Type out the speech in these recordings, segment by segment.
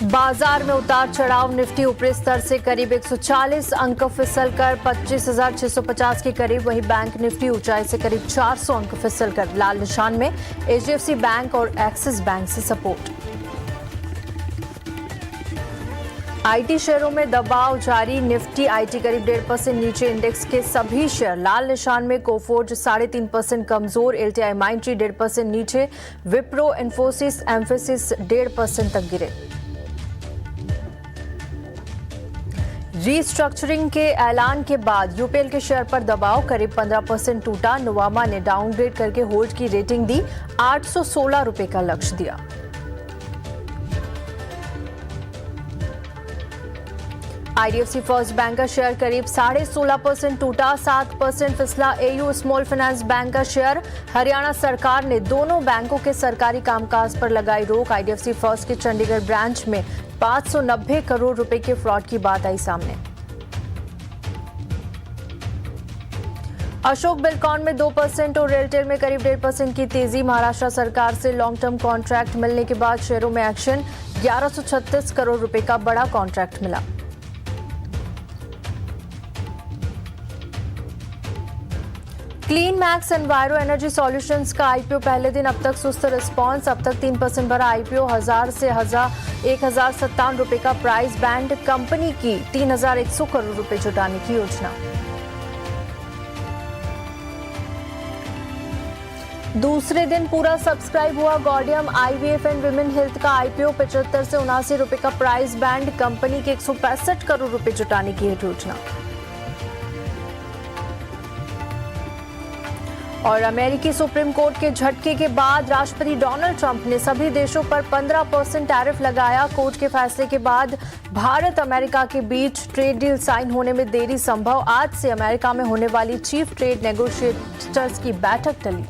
बाजार में उतार चढ़ाव। निफ्टी ऊपरी स्तर से करीब 140 अंक फिसलकर 25,650 के करीब। वहीं बैंक निफ्टी ऊंचाई से करीब 400 अंक फिसलकर लाल निशान में। एचडीएफसी बैंक और एक्सिस बैंक से सपोर्ट। आईटी शेयरों में दबाव जारी। निफ्टी आईटी करीब 1.5% नीचे। इंडेक्स के सभी शेयर लाल निशान में। कोफोर्ज 3.5% कमजोर। एलटीआई माइंट्री 1.5% नीचे। विप्रो, इन्फोसिस, एम्फेसिस 1.5% तक गिरे। रीस्ट्रक्चरिंग के ऐलान के बाद यूपीएल के शेयर पर दबाव करीब 15% टूटा। नोवामा ने डाउनग्रेड करके होल्ड की रेटिंग दी। 816 रुपए का लक्ष्य दिया। आईडीएफसी फर्स्ट बैंक का शेयर करीब 16.5% टूटा। 7% फिसला एयू स्मॉल फाइनेंस बैंक का शेयर। हरियाणा सरकार ने दोनों बैंकों के सरकारी कामकाज पर लगाई रोक। आईडीएफसी फर्स्ट के चंडीगढ़ ब्रांच में 590 करोड़ रुपए के फ्रॉड की बात आई सामने। अशोक बिल्डकॉन में 2% और रेलटेल में करीब 1.5% की तेजी। महाराष्ट्र सरकार से लॉन्ग टर्म कॉन्ट्रैक्ट मिलने के बाद शेयरों में एक्शन। 1136 करोड़ रुपए का बड़ा कॉन्ट्रैक्ट मिला। Clean max enviro energy solutions का आईपीओ पहले दिन अब तक सुस्त रिस्पांस। अब तक 3% भरा आईपीओ। 1000 से 1057 रुपए का प्राइस बैंड। कंपनी की 3100 करोड़ रुपए जुटाने की योजना। दूसरे दिन पूरा सब्सक्राइब हुआ गॉर्डियम आईवीएफ एंड विमेन हेल्थ का आईपीओ। 75 से 79 रुपए का प्राइस बैंड। कंपनी के 165 करोड़ रुपए जुटाने की योजना। और अमेरिकी सुप्रीम कोर्ट के झटके के बाद राष्ट्रपति डोनाल्ड ट्रंप ने सभी देशों पर 15% टैरिफ लगाया। कोर्ट के फैसले के बाद भारत अमेरिका के बीच ट्रेड डील साइन होने में देरी संभव। आज से अमेरिका में होने वाली चीफ ट्रेड नेगोशिएटर्स की बैठक टली।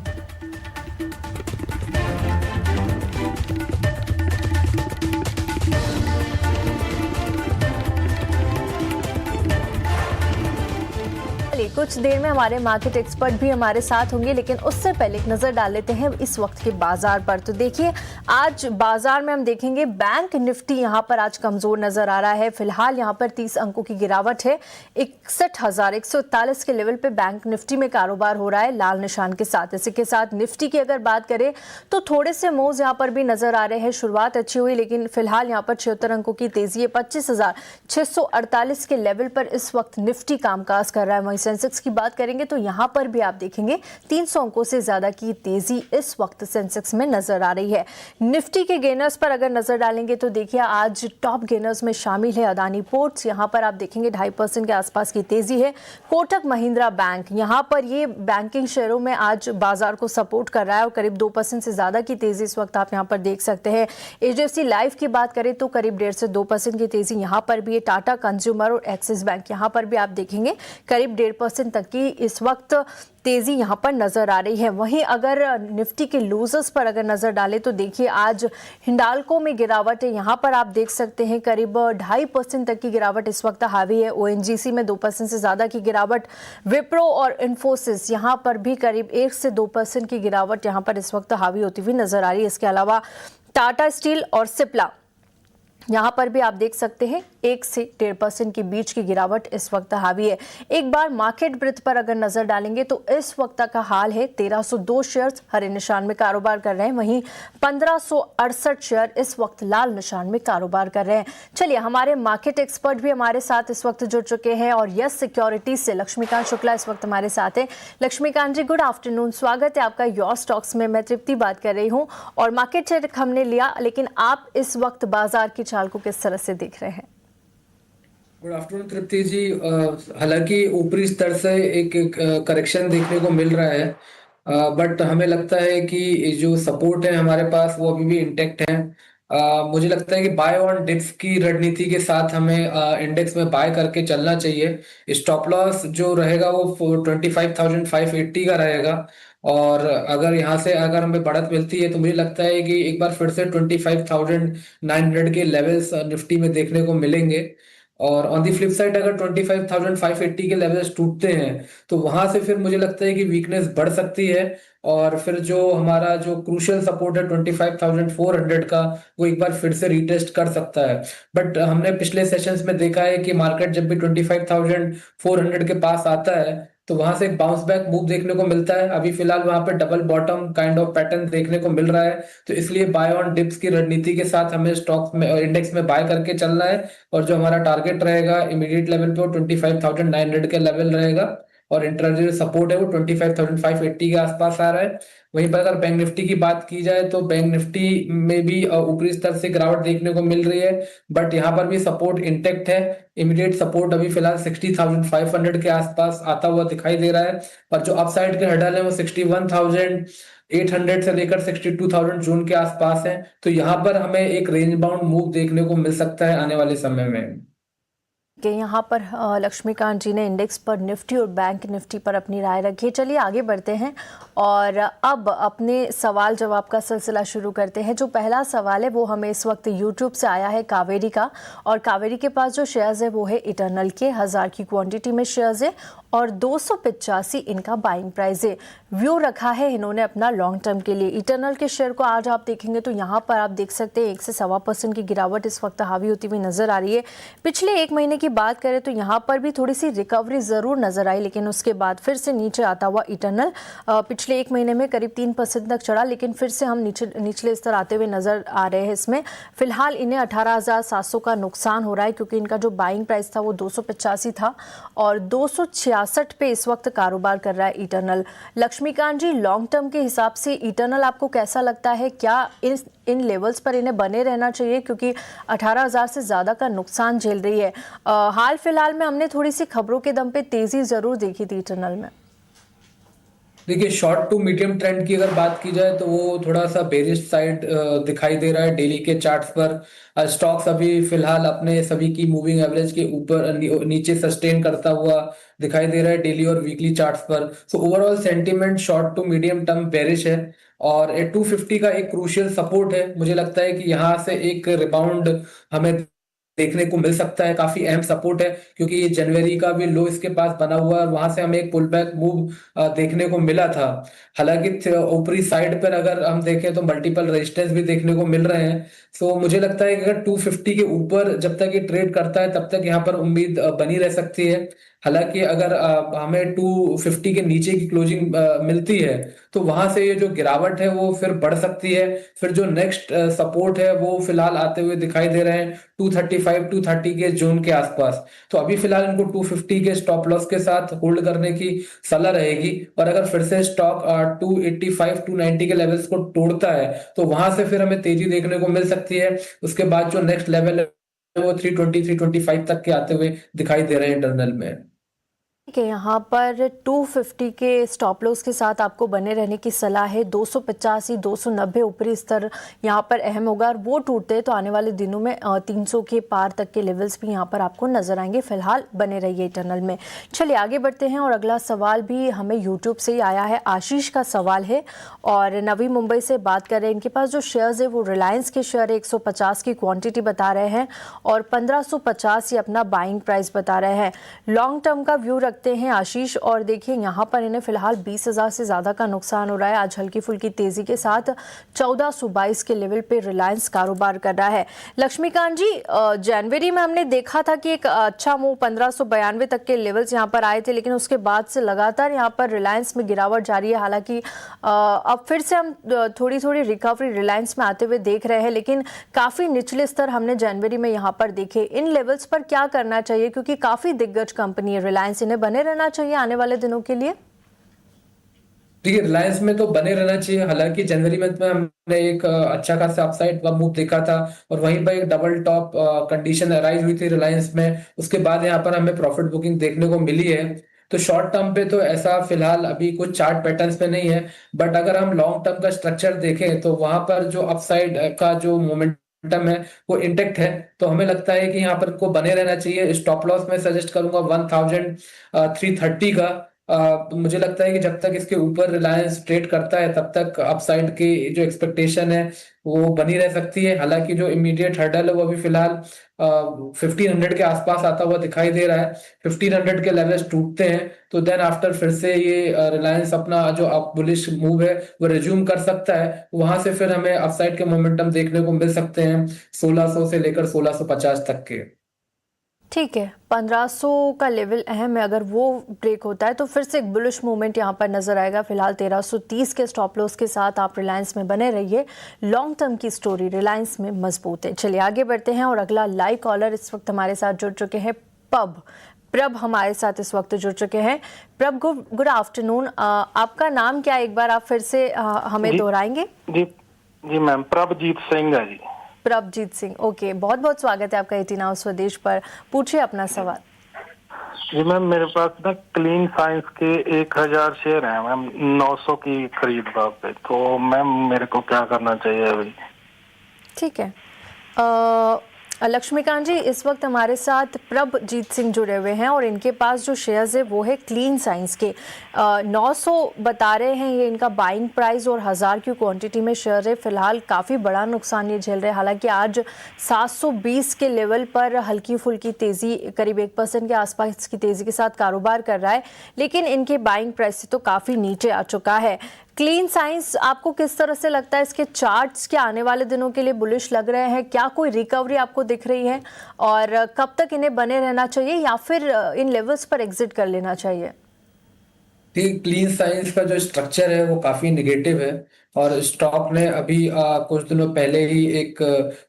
कुछ देर में हमारे मार्केट एक्सपर्ट भी हमारे साथ होंगे, लेकिन उससे पहले एक नजर डाल लेते हैं इस वक्त के बाजार पर। तो देखिए, आज बाजार में हम देखेंगे बैंक निफ्टी यहां पर आज कमजोर नजर आ रहा है। फिलहाल यहां पर 30 अंकों की गिरावट है। 61,141 के लेवल पे बैंक निफ्टी में कारोबार हो रहा है लाल निशान के साथ। इसी के साथ निफ्टी की अगर बात करें तो थोड़े से मूव्स यहां पर भी नजर आ रहे हैं। शुरुआत अच्छी हुई, लेकिन फिलहाल यहां पर 76 अंकों की तेजी है। 25,648 के लेवल पर इस वक्त निफ्टी कामकाज कर रहा है। वहीं सेंसेक्स की बात करेंगे तो यहां पर भी आप देखेंगे 300 अंकों से ज्यादा की तेजी इस वक्त सेंसेक्स में नजर आ रही है। निफ्टी के गेनर्स पर अगर नजर डालेंगे तो देखिए, आज टॉप गेनर्स में शामिल है अदानी पोर्ट्स। यहां पर आप देखेंगे 2.5% के आसपास की तेजी है। कोटक महिंद्रा बैंक, यहां पर ये बैंकिंग शेयरों में आज बाजार को सपोर्ट कर रहा है और करीब 2% से ज्यादा की तेजी इस वक्त आप यहां पर देख सकते हैं। एचडीएफसी लाइफ की बात करें तो करीब 1.5 से 2% की तेजी यहां पर भी है। टाटा कंज्यूमर और एक्सिस बैंक, यहां पर भी आप देखेंगे करीब 1.5% तक की इस वक्त तेजी यहां पर नजर आ रही है। वहीं अगर निफ्टी के लूजर्स पर अगर नजर डालें तो देखिए, आज हिंडाल्को में गिरावट है। यहां पर आप देख सकते हैं करीब 2.5% तक की गिरावट इस वक्त हावी है। ओएनजीसी में 2% से ज्यादा की गिरावट। विप्रो और इन्फोसिस यहां पर भी करीब 1 से 2% की गिरावट यहां पर इस वक्त हावी होती हुई नजर आ रही है। इसके अलावा टाटा स्टील और सिप्ला, यहां पर भी आप देख सकते हैं 1 से 1.5% के बीच की गिरावट इस वक्त हावी है। एक बार मार्केट ब्रेथ पर अगर नजर डालेंगे तो इस वक्त का हाल है 1302 शेयर्स हरे निशान में कारोबार कर रहे हैं। वहीं 1568 शेयर इस वक्त लाल निशान में कारोबार कर रहे हैं। चलिए, हमारे मार्केट एक्सपर्ट भी हमारे साथ इस वक्त जुड़ चुके हैं और यस सिक्योरिटीज से लक्ष्मीकांत शुक्ला इस वक्त हमारे साथ हैं। लक्ष्मीकांत जी, गुड आफ्टरनून, स्वागत है आपका योर स्टॉक्स में। मैं तृप्ति बात कर रही हूँ और मार्केट शेयर हमने लिया, लेकिन आप इस वक्त बाजार की चाल को किस तरह से देख रहे हैं? गुड आफ्टरनून तृप्ति जी। हालांकि ऊपरी स्तर से एक करेक्शन देखने को मिल रहा है, बट हमें लगता है कि जो सपोर्ट है हमारे पास वो अभी भी इंटेक्ट है। मुझे लगता है कि बाय ऑन डिप्स की रणनीति के साथ हमें इंडेक्स में बाय करके चलना चाहिए। स्टॉप लॉस जो रहेगा वो 25,580 का रहेगा, और अगर यहाँ से अगर हमें बढ़त मिलती है तो मुझे लगता है कि एक बार फिर से 25,900 के लेवल्स निफ्टी में देखने को मिलेंगे। और ऑन दी फ्लिप साइड अगर 25,580 के लेवल्स टूटते हैं तो वहां से फिर मुझे लगता है कि वीकनेस बढ़ सकती है, और फिर जो हमारा जो क्रूशियल सपोर्ट है 25,400 का, वो एक बार फिर से रिटेस्ट कर सकता है। बट हमने पिछले सेशंस में देखा है कि मार्केट जब भी 25,400 के पास आता है तो वहां से एक बाउंस बैक मूव देखने को मिलता है। अभी फिलहाल वहां पे double bottom kind of pattern देखने को मिल रहा है, तो इसलिए बाय ऑन डिप्स की रणनीति के साथ हमें स्टॉक में इंडेक्स में बाय करके चलना है। और जो हमारा टारगेट रहेगा इमीडिएट लेवल पे वो 25,900 के लेवल रहेगा, और इंट्राडे जो सपोर्ट है वो 25,580 के आसपास आ रहा है। वहीं पर अगर बैंक निफ्टी की बात की जाए तो बैंक निफ्टी में भी ऊपरी स्तर से गिरावट देखने को मिल रही है, बट यहाँ पर भी सपोर्ट इंटेक्ट है। इमीडिएट सपोर्ट अभी फिलहाल 60,500 के आसपास आता हुआ दिखाई दे रहा है, और जो अपसाइड के हर्डल है वो 61,800 से लेकर 62,000 जोन के आसपास है। तो यहाँ पर हमें एक रेंज बाउंड मूव देखने को मिल सकता है आने वाले समय में। कि यहाँ पर लक्ष्मीकांत जी ने इंडेक्स पर निफ्टी और बैंक निफ्टी पर अपनी राय रखी है। चलिए आगे बढ़ते हैं और अब अपने सवाल जवाब का सिलसिला शुरू करते हैं। जो पहला सवाल है वो हमें इस वक्त यूट्यूब से आया है कावेरी का, और कावेरी के पास जो शेयर्स है वो है इटर्नल के, 1000 की क्वांटिटी में शेयर्स है और 285 इनका बाइंग प्राइस है। व्यू रखा है इन्होंने अपना लॉन्ग टर्म के लिए। इटर्नल के शेयर को आज आप देखेंगे तो यहाँ पर आप देख सकते हैं 1 से 1.25% की गिरावट इस वक्त हावी होती हुई नजर आ रही है। पिछले एक महीने की बात करें तो यहाँ पर भी थोड़ी सी रिकवरी जरूर नजर आई, लेकिन उसके बाद फिर से नीचे आता हुआ इटर्नल पिछले एक महीने में करीब 3% तक चढ़ा, लेकिन फिर से हम निचले स्तर आते हुए नजर आ रहे हैं। इसमें फिलहाल इन्हें 18,700 का नुकसान हो रहा है, क्योंकि इनका जो बाइंग प्राइस था वो 285 था और 266 पे इस वक्त कारोबार कर रहा है इटर्नल। लक्ष्मीकांत जी, लॉन्ग टर्म के हिसाब से इटर्नल आपको कैसा लगता है? क्या इन लेवल्स पर इन्हें बने रहना चाहिए, क्योंकि 18,000 से ज्यादा का नुकसान झेल रही है? हाल फिलहाल में हमने थोड़ी सी खबरों के दम पे तेजी जरूर देखी थी इटर्नल में। देखिए, शॉर्ट टू मीडियम ट्रेंड की अगर बात की जाए तो वो थोड़ा सा बेरिश साइड दिखाई दे रहा है डेली के चार्ट्स पर। स्टॉक्स अभी फिलहाल अपने सभी की मूविंग एवरेज के ऊपर नीचे सस्टेन करता हुआ दिखाई दे रहा है डेली और वीकली चार्ट्स पर। So overall sentiment short to medium term bearish है, और 250 का एक क्रूशियल सपोर्ट है। मुझे लगता है कि यहाँ से एक रिबाउंड हमें देखने को मिल सकता है। काफी अहम सपोर्ट है, क्योंकि ये जनवरी का भी लो इसके पास बना हुआ है और वहां से हमें एक पुल बैक मूव देखने को मिला था। हालांकि ऊपरी साइड पर अगर हम देखें तो मल्टीपल रेजिस्टेंस भी देखने को मिल रहे हैं। सो मुझे लगता है कि अगर 250 के ऊपर जब तक ये ट्रेड करता है तब तक यहाँ पर उम्मीद बनी रह सकती है। हालांकि अगर हमें 250 के नीचे की क्लोजिंग मिलती है तो वहां से ये जो गिरावट है वो फिर बढ़ सकती है। फिर जो नेक्स्ट सपोर्ट है वो फिलहाल आते हुए दिखाई दे रहे हैं 235 230 के जोन के आसपास। तो अभी फिलहाल इनको 250 के स्टॉप लॉस के साथ होल्ड करने की सलाह रहेगी, और अगर फिर से स्टॉक 285 290 के लेवल्स को तोड़ता है तो वहां से फिर हमें तेजी देखने को मिल सकती है। उसके बाद जो नेक्स्ट लेवल है वो 320 325 तक के आते हुए दिखाई दे रहे हैं इंटरनल में। ठीक है, यहाँ पर 250 के स्टॉप लॉस के साथ आपको बने रहने की सलाह है। 285 290 ऊपरी स्तर यहाँ पर अहम होगा, और वो टूटते हैं तो आने वाले दिनों में 300 के पार तक के लेवल्स भी यहाँ पर आपको नजर आएंगे। फिलहाल बने रहिए टनल में। चलिए आगे बढ़ते हैं, और अगला सवाल भी हमें यूट्यूब से ही आया है। आशीष का सवाल है और नवी मुंबई से बात कर रहे हैं। इनके पास जो शेयर्स है वो रिलायंस के शेयर 150 की क्वांटिटी बता रहे हैं और 1550 ये अपना बाइंग प्राइस बता रहे हैं। लॉन्ग टर्म का व्यू रखते हैं आशीष, और देखिए यहाँ पर इन्हें फिलहाल 20,000 से ज्यादा का नुकसान हो रहा है। आज हल्की फुल्की तेजी के साथ 1422 के लेवल पे रिलायंस कारोबार कर रहा है। लक्ष्मीकांत जी, जनवरी में हमने देखा था कि एक अच्छा मूव 1592 तक के लेवल्स यहाँ पर आए थे, लेकिन उसके बाद से लगातार यहाँ पर रिलायंस में गिरावट जारी है। हालांकि अब फिर से हम थोड़ी थोड़ी रिकवरी रिलायंस में आते हुए देख रहे हैं, लेकिन काफी निचले स्तर हमने जनवरी में यहाँ पर देखे। इन लेवल्स पर क्या करना चाहिए, क्योंकि काफी दिग्गज कंपनी है रिलायंस, इन्हें बने रहना चाहिए आने वाले दिनों के लिए? देखिए, रिलायंस में तो बने रहना चाहिए। हालांकि जनवरी में हमने एक अच्छा खासा अपसाइड का मूव देखा था, और वहीं पर एक डबल टॉप कंडीशन अराइज हुई थी रिलायंस में। उसके बाद यहाँ पर हमें प्रॉफिट बुकिंग देखने को मिली है। तो शॉर्ट टर्म पे तो ऐसा फिलहाल अभी कुछ चार्ट पैटर्न्स पे नहीं है, बट अगर हम लॉन्ग टर्म का स्ट्रक्चर देखें तो वहां पर जो अपसाइड का जो मोमेंटम है वो इंटेक्ट है। तो हमें लगता है कि यहाँ पर को बने रहना चाहिए। स्टॉप लॉस में सजेस्ट करूंगा 1330 का, मुझे लगता है कि जब तक इसके ऊपर रिलायंस ट्रेड करता है तब तक अपसाइड की जो एक्सपेक्टेशन है वो बनी रह सकती है। हालांकि जो इमीडिएट हर्डल है वो अभी फिलहाल 1500 के आसपास आता हुआ दिखाई दे रहा है। 1500 के लेवल्स टूटते हैं तो देन आफ्टर फिर से ये रिलायंस अपना जो अप बुलिश मूव है वो रिज्यूम कर सकता है। वहां से फिर हमें अपसाइड के मोमेंटम देखने को मिल सकते हैं 1600 से लेकर 1650 तक के। ठीक है, 1500 का लेवल अहम है, अगर वो ब्रेक होता है तो फिर से एक बुलिश मूवमेंट यहाँ पर नजर आएगा। फिलहाल 1330 के स्टॉप लॉस के साथ आप रिलायंस में बने रहिए। लॉन्ग टर्म की स्टोरी रिलायंस में मजबूत है। चलिए आगे बढ़ते हैं और अगला लाइव कॉलर इस वक्त हमारे साथ जुड़ चुके हैं प्रभ हमारे साथ इस वक्त जुड़ चुके हैं। प्रभ, गुड आफ्टरनून। आपका नाम क्या है, एक बार आप फिर से हमें दोहराएंगे? जी जी मैम, प्रभजीत सिंह है जी। प्रभजीत सिंह, ओके, बहुत बहुत स्वागत है आपका 18 नाउ स्वदेश पर। पूछिए अपना सवाल। जी मैम, मेरे पास ना क्लीन साइंस के 1000 शेयर हैं मैम, 900 की खरीद भाव पे। तो मैम मेरे को क्या करना चाहिए अभी? ठीक है, लक्ष्मीकांत जी इस वक्त हमारे साथ प्रभजीत सिंह जुड़े हुए हैं और इनके पास जो शेयर्स है वो है क्लीन साइंस के। 900 बता रहे हैं ये इनका बाइंग प्राइस और 1000 की क्वांटिटी में शेयर है। फिलहाल काफ़ी बड़ा नुकसान ये झेल रहे हैं। हालांकि आज 720 के लेवल पर हल्की फुल्की तेज़ी, करीब 1% के आसपास की तेज़ी के साथ कारोबार कर रहा है, लेकिन इनके बाइंग प्राइस से तो काफ़ी नीचे आ चुका है। क्लीन साइंस आपको किस तरह से लगता है, इसके चार्ट्स क्या आने वाले दिनों के लिए बुलिश लग रहे हैं? क्या कोई रिकवरी आपको दिख रही है और कब तक इन्हें बने रहना चाहिए या फिर इन लेवल्स पर एग्जिट कर लेना चाहिए? क्लीन साइंस का जो स्ट्रक्चर है वो काफी निगेटिव है और स्टॉक ने अभी कुछ दिनों पहले ही एक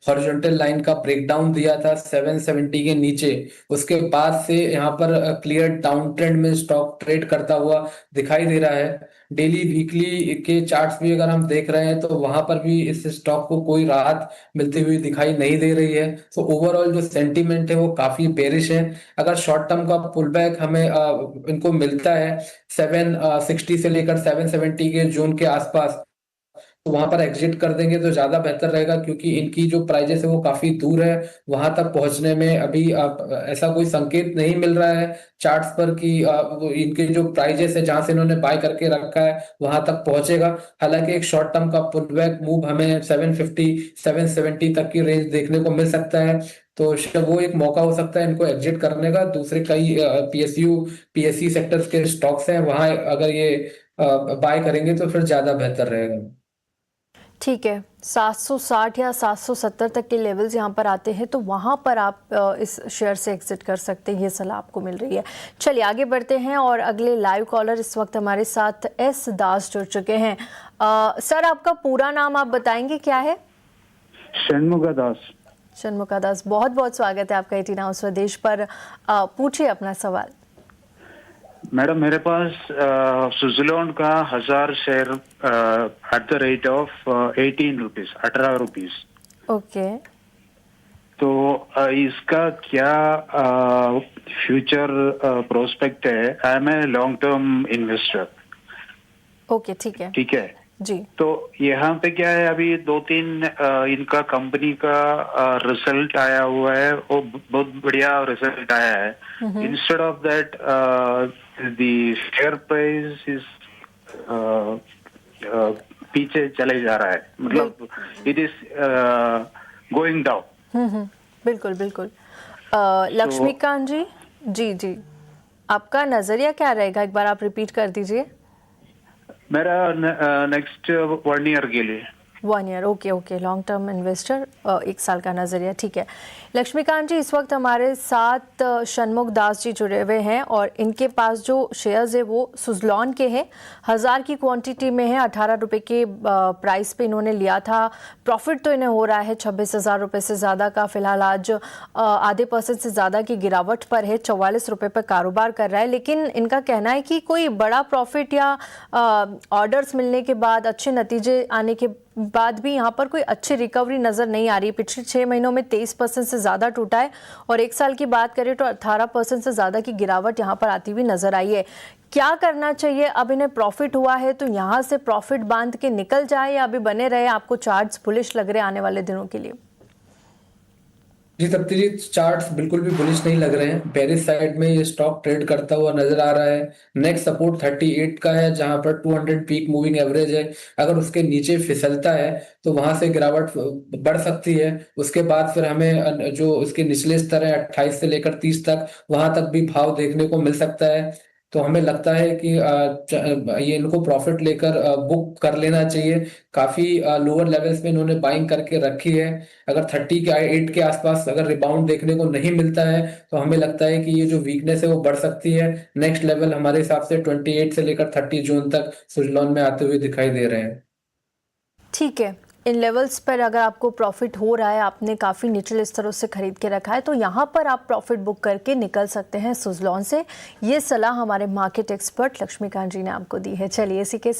हॉरिजॉन्टल लाइन का ब्रेकडाउन दिया था 770 के नीचे। उसके बाद से यहाँ पर क्लियर डाउन ट्रेंड में स्टॉक ट्रेड करता हुआ दिखाई दे रहा है। डेली वीकली के चार्ट्स भी अगर हम देख रहे हैं तो वहां पर भी इस स्टॉक को कोई राहत मिलती हुई दिखाई नहीं दे रही है। तो ओवरऑल जो सेंटीमेंट है वो काफी बेरिश है। अगर शॉर्ट टर्म का पुल बैक हमें इनको मिलता है 760 से लेकर 770 के जोन के आसपास, तो वहां पर एग्जिट कर देंगे तो ज्यादा बेहतर रहेगा, क्योंकि इनकी जो प्राइजेस है वो काफी दूर है। वहां तक पहुंचने में अभी ऐसा कोई संकेत नहीं मिल रहा है चार्ट्स पर कि इनके जो प्राइजेस है जहां से इन्होंने बाय करके रखा है वहां तक पहुंचेगा। हालांकि एक शॉर्ट टर्म का पुलबैक मूव हमें 750 770 तक की रेंज देखने को मिल सकता है। तो वो एक मौका हो सकता है इनको एग्जिट करने का। दूसरे कई पीएसयू सेक्टर्स के स्टॉक्स हैं, वहां अगर ये बाय करेंगे तो फिर ज्यादा बेहतर रहेगा। ठीक है, 760 या 770 तक के लेवल्स यहाँ पर आते हैं तो वहाँ पर आप इस शेयर से एग्जिट कर सकते हैं, ये सलाह आपको मिल रही है। चलिए आगे बढ़ते हैं और अगले लाइव कॉलर इस वक्त हमारे साथ एस दास जुड़ चुके हैं। सर, आपका पूरा नाम आप बताएंगे क्या है? षणमुखा दास। षणमुखा दास, बहुत बहुत स्वागत है आपका 18 नाउ स्वदेश पर। पूछिए अपना सवाल। मैडम, मेरे पास स्विट्जरलैंड का 1000 share at the rate of 18 rupees. Okay, तो इसका क्या फ्यूचर प्रोस्पेक्ट है? I am a long term investor. Okay, ठीक है, ठीक है जी। तो यहाँ पे क्या है, अभी 2-3 इनका कंपनी का रिजल्ट आया हुआ है, वो बहुत बढ़िया रिजल्ट आया है। Instead of that the share price is पीछे चले जा रहा है, मतलब इट इज गोइंग डाउन। बिल्कुल बिल्कुल। लक्ष्मीकांत जी, जी जी, आपका नजरिया क्या रहेगा, एक बार आप रिपीट कर दीजिए। मेरा नेक्स्ट 1 ईयर के लिए। 1 year, okay okay, long term investor, 1 साल का नज़रिया, ठीक है। लक्ष्मीकांत जी इस वक्त हमारे साथ षणमुख दास जी जुड़े हुए हैं और इनके पास जो शेयर्स है वो सुजलॉन के हैं। 1000 की क्वांटिटी में है, 18 रुपये के प्राइस पे इन्होंने लिया था। प्रॉफिट तो इन्हें हो रहा है 26,000 रुपये से ज़्यादा का। फिलहाल आज आधे % से ज़्यादा की गिरावट पर है, 44 रुपये पर कारोबार कर रहा है। लेकिन इनका कहना है कि कोई बड़ा प्रॉफिट या ऑर्डर्स मिलने के बाद, अच्छे नतीजे आने के बाद भी यहाँ पर कोई अच्छी रिकवरी नज़र नहीं आ रही। पिछले 6 महीनों में 23% से ज़्यादा टूटा है और 1 साल की बात करें तो 18% से ज़्यादा की गिरावट यहाँ पर आती हुई नज़र आई है। क्या करना चाहिए? अब इन्हें प्रॉफिट हुआ है तो यहाँ से प्रॉफिट बांध के निकल जाए या अभी बने रहे? आपको चार्ट्स बुलिश लग रहे आने वाले दिनों के लिए? जी तृप्ति जी, चार्ट्स बिल्कुल भी बुलिश नहीं लग रहे हैं। बेरिश साइड में ये स्टॉक ट्रेड करता हुआ नजर आ रहा है। नेक्स्ट सपोर्ट 38 का है, जहां पर 200 पीक मूविंग एवरेज है। अगर उसके नीचे फिसलता है तो वहां से गिरावट बढ़ सकती है। उसके बाद फिर हमें जो उसके निचले स्तर है 28 से लेकर 30 तक, वहां तक भी भाव देखने को मिल सकता है। तो हमें लगता है कि ये इनको प्रॉफिट लेकर बुक कर लेना चाहिए। काफी लोअर लेवल्स में इन्होंने बाइंग करके रखी है। अगर 38 के आसपास अगर रिबाउंड देखने को नहीं मिलता है तो हमें लगता है कि ये जो वीकनेस है वो बढ़ सकती है। नेक्स्ट लेवल हमारे हिसाब से 28 से लेकर 30 जून तक सुजलॉन में आते हुए दिखाई दे रहे हैं। ठीक है, इन लेवल्स पर अगर आपको प्रॉफिट हो रहा है, आपने काफ़ी निचले स्तरों से खरीद के रखा है, तो यहाँ पर आप प्रॉफिट बुक करके निकल सकते हैं सुजलॉन से। ये सलाह हमारे मार्केट एक्सपर्ट लक्ष्मीकांत जी ने आपको दी है। चलिए इसी के साथ